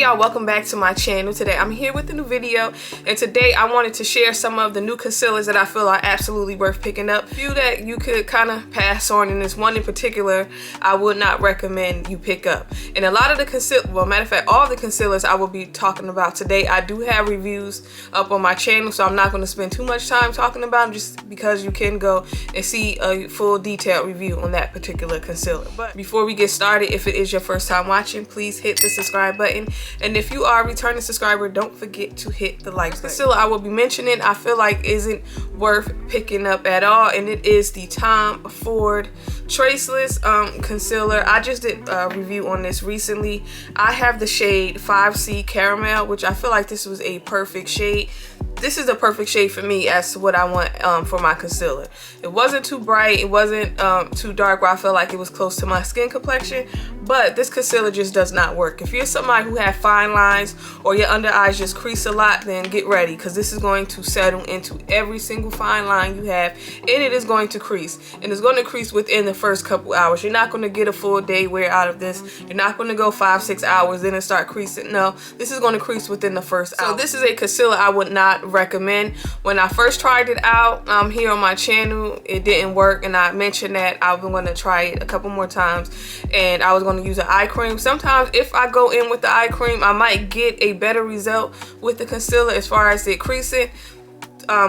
Hey y'all, welcome back to my channel. Today I'm here with a new video, and today I wanted to share some of the new concealers that I feel are absolutely worth picking up. A few that you could kind of pass on, and this one in particular I would not recommend you pick up. And a lot of the concealer, well, matter of fact, all the concealers I will be talking about today, I do have reviews up on my channel, so I'm not going to spend too much time talking about them, just because you can go and see a full detailed review on that particular concealer. But before we get started, if it is your first time watching, please hit the subscribe button, and if you are a returning subscriber, don't forget to hit the like button. Concealer I will be mentioning I feel like isn't worth picking up at all, and it is the Tom Ford Traceless concealer. I just did a review on this recently. I have the shade 5C Caramel, which I feel like this was a perfect shade. This is the perfect shade for me as to what I want for my concealer. It wasn't too bright, it wasn't too dark where I felt like it was close to my skin complexion, but this concealer just does not work. If you're somebody who has fine lines or your under eyes just crease a lot, then get ready, because this is going to settle into every single fine line you have, and it is going to crease, and it's going to crease within the first couple hours. You're not going to get a full day wear out of this. You're not going to go 5-6 hours then it start creasing. No, this is going to crease within the first hour. So this is a concealer I would not recommend. When I first tried it out here on my channel, it didn't work, and I mentioned that I was going to try it a couple more times, and I was going to use an eye cream. Sometimes if I go in with the eye cream, I might get a better result with the concealer as far as it creasing.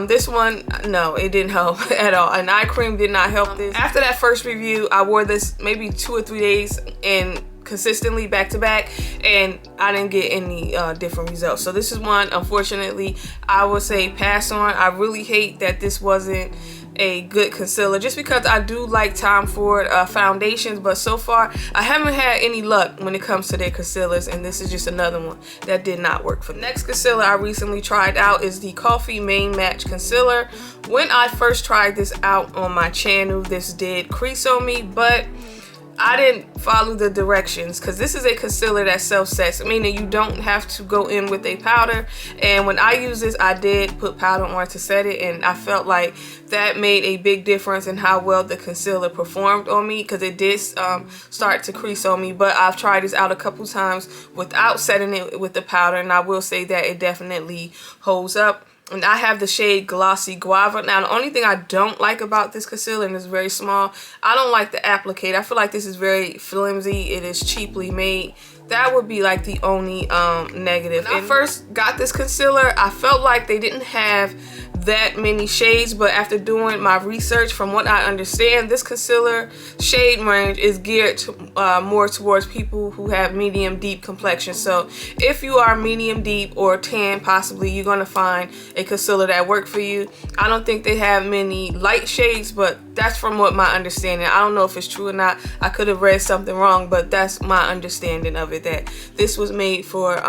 This one, no, it didn't help at all. An eye cream did not help this. After that first review, I wore this maybe 2 or 3 days and consistently back to back, and I didn't get any different results. So this is one, unfortunately, I would say pass on. I really hate that this wasn't a good concealer, just because I do like Tom Ford foundations, but so far I haven't had any luck when it comes to their concealers, and this is just another one that did not work for me. Next concealer I recently tried out is the Kulfi Main Match Concealer. When I first tried this out on my channel, this did crease on me, but I didn't follow the directions, because this is a concealer that self-sets, meaning you don't have to go in with a powder. And when I use this, I did put powder on to set it, and I felt like that made a big difference in how well the concealer performed on me, because it did start to crease on me. But I've tried this out a couple times without setting it with the powder, and I will say that it definitely holds up. And I have the shade Glossy Guava. Now, the only thing I don't like about this concealer, and it's very small, I don't like the applicator. I feel like this is very flimsy. It is cheaply made. That would be like the only negative. When I first got this concealer, I felt like they didn't have that many shades, but after doing my research, from what I understand, this concealer shade range is geared to, more towards people who have medium deep complexion. So if you are medium deep or tan, possibly, you're going to find a concealer that works for you. I don't think they have many light shades, but that's from what my understanding. I don't know if it's true or not. I could have read something wrong, but that's my understanding of it, that this was made for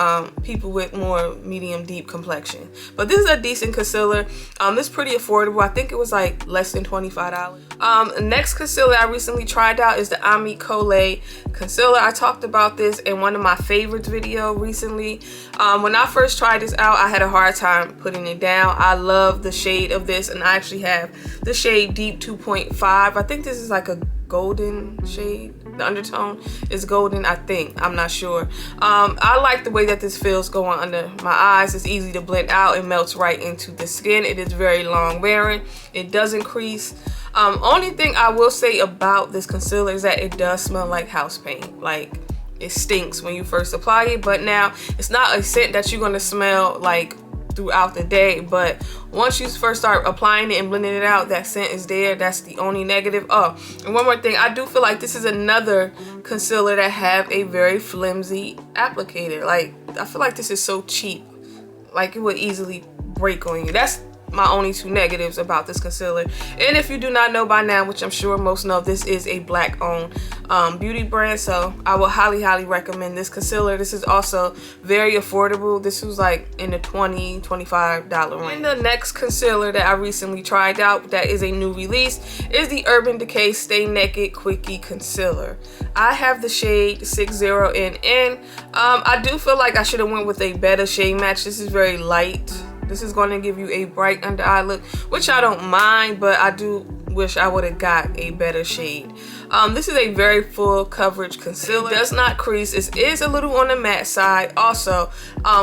people with more medium deep complexion. But this is a decent concealer. This is pretty affordable. I think it was like less than $25. Next concealer I recently tried out is the Iamkaia concealer. I talked about this in one of my favorites video recently. When I first tried this out, I had a hard time putting it down. I love the shade of this, and I actually have the shade Deep 2.5. I think this is like a golden shade. The undertone is golden, I think. I'm not sure. I like the way that this feels going under my eyes. It's easy to blend out. It melts right into the skin. It is very long wearing. It doesn't crease. Only thing I will say about this concealer is that it does smell like house paint. Like, it stinks when you first apply it, but now it's not a scent that you're going to smell like throughout the day, but once you first start applying it and blending it out, that scent is there. That's the only negative. Oh, and one more thing, I do feel like this is another concealer that have a very flimsy applicator. Like, I feel like this is so cheap, like it would easily break on you. That's my only 2 negatives about this concealer. And if you do not know by now, which I'm sure most know, this is a black owned beauty brand, so I will highly recommend this concealer. This is also very affordable. This was like in the $20-$25 range. And the next concealer that I recently tried out that is a new release is the Urban Decay Stay Naked Quickie concealer. I have the shade 60NN. I do feel like I should have went with a better shade match. This is very light. This is going to give you a bright under eye look, which I don't mind, but I do wish I would have got a better shade. This is a very full coverage concealer. It does not crease. It is a little on the matte side. Also,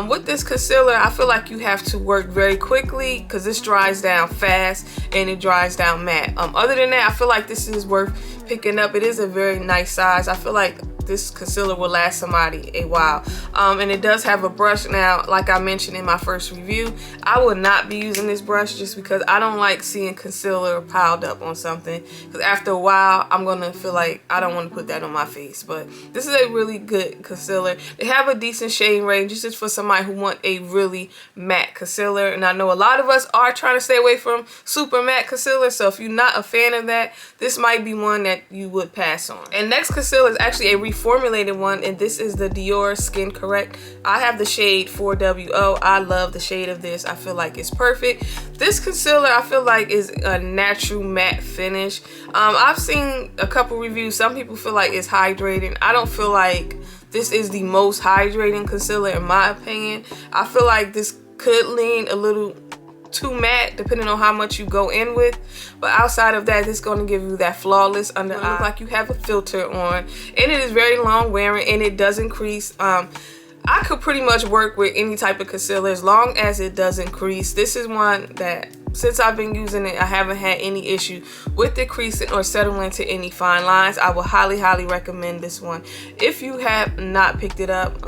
with this concealer, I feel like you have to work very quickly because this dries down fast and it dries down matte. Other than that, I feel like this is worth picking up. It is a very nice size. I feel like this concealer will last somebody a while. And it does have a brush. Now, like I mentioned in my first review, I will not be using this brush just because I don't like seeing concealer piled up on something, because after a while I'm gonna feel like I don't want to put that on my face. But this is a really good concealer. They have a decent shade range. This is for somebody who want a really matte concealer, and I know a lot of us are trying to stay away from super matte concealer, so if you're not a fan of that, this might be one that you would pass on. And next concealer is actually a reformulated one, and this is the Dior Skin Correct. I have the shade 4WO. I love the shade of this. I feel like it's perfect. This concealer I feel like is a natural matte finish. I've seen a couple reviews. Some people feel like it's hydrating. I don't feel like this is the most hydrating concealer in my opinion. I feel like this could lean a little too matte depending on how much you go in with, but outside of that, it's going to give you that flawless under eye. Look like you have a filter on, and it is very long wearing, and it doesn't crease. I could pretty much work with any type of concealer as long as it doesn't crease. This is one that, since I've been using it, I haven't had any issue with it creasing or settling into any fine lines. I will highly recommend this one. If you have not picked it up,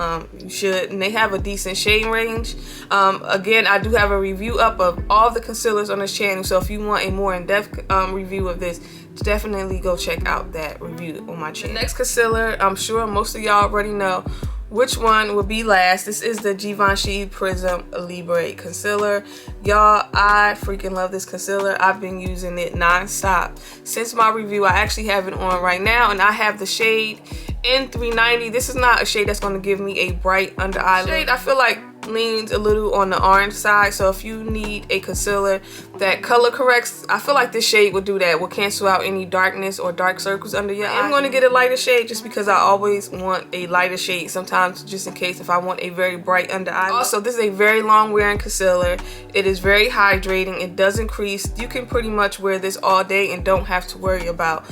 you should. And they have a decent shade range. Again, I do have a review up of all the concealers on this channel, so if you want a more in-depth review of this, definitely go check out that review on my channel. The next concealer, I'm sure most of y'all already know which one will be last. This is the Givenchy Prism Libre concealer. Y'all, I freaking love this concealer. I've been using it non-stop since my review. I actually have it on right now, and I have the shade N390. This is not a shade that's going to give me a bright under eye shade. I feel like leans a little on the orange side, so if you need a concealer that color corrects, I feel like this shade will do that. Will cancel out any darkness or dark circles under your eye. I'm going to get a lighter shade just because I always want a lighter shade sometimes, just in case if I want a very bright under eye. Also, this is a very long wearing concealer. It is very hydrating. It doesn't crease. You can pretty much wear this all day and don't have to worry about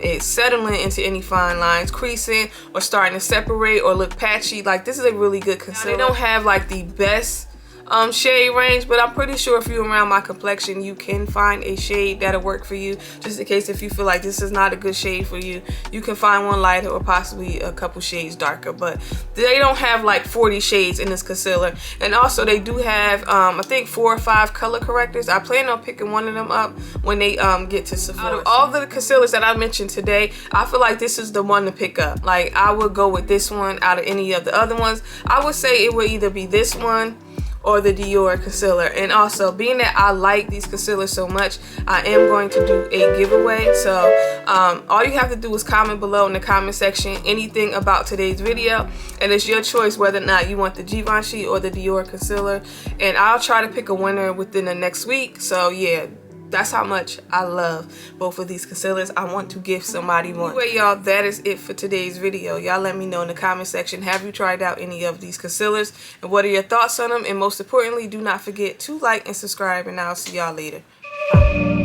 it settling into any fine lines, creasing, or starting to separate or look patchy. Like, this is a really good concealer. They don't have like the best shade range, but I'm pretty sure if you're around my complexion, you can find a shade that'll work for you. Just in case if you feel like this is not a good shade for you, you can find one lighter or possibly a couple shades darker. But they don't have like 40 shades in this concealer. And also they do have I think 4 or 5 color correctors. I plan on picking one of them up when they get to Sephora. Out of all the concealers that I mentioned today, I feel like this is the one to pick up. Like, I would go with this one out of any of the other ones. I would say it would either be this one or the Dior concealer. And also, being that I like these concealers so much, I am going to do a giveaway. So all you have to do is comment below in the comment section anything about today's video, and it's your choice whether or not you want the Givenchy or the Dior concealer, and I'll try to pick a winner within the next week. So yeah, that's how much I love both of these concealers. I want to give somebody one. Anyway, y'all, that is it for today's video. Y'all let me know in the comment section, have you tried out any of these concealers, and what are your thoughts on them? And most importantly, do not forget to like and subscribe, and I'll see y'all later. Bye.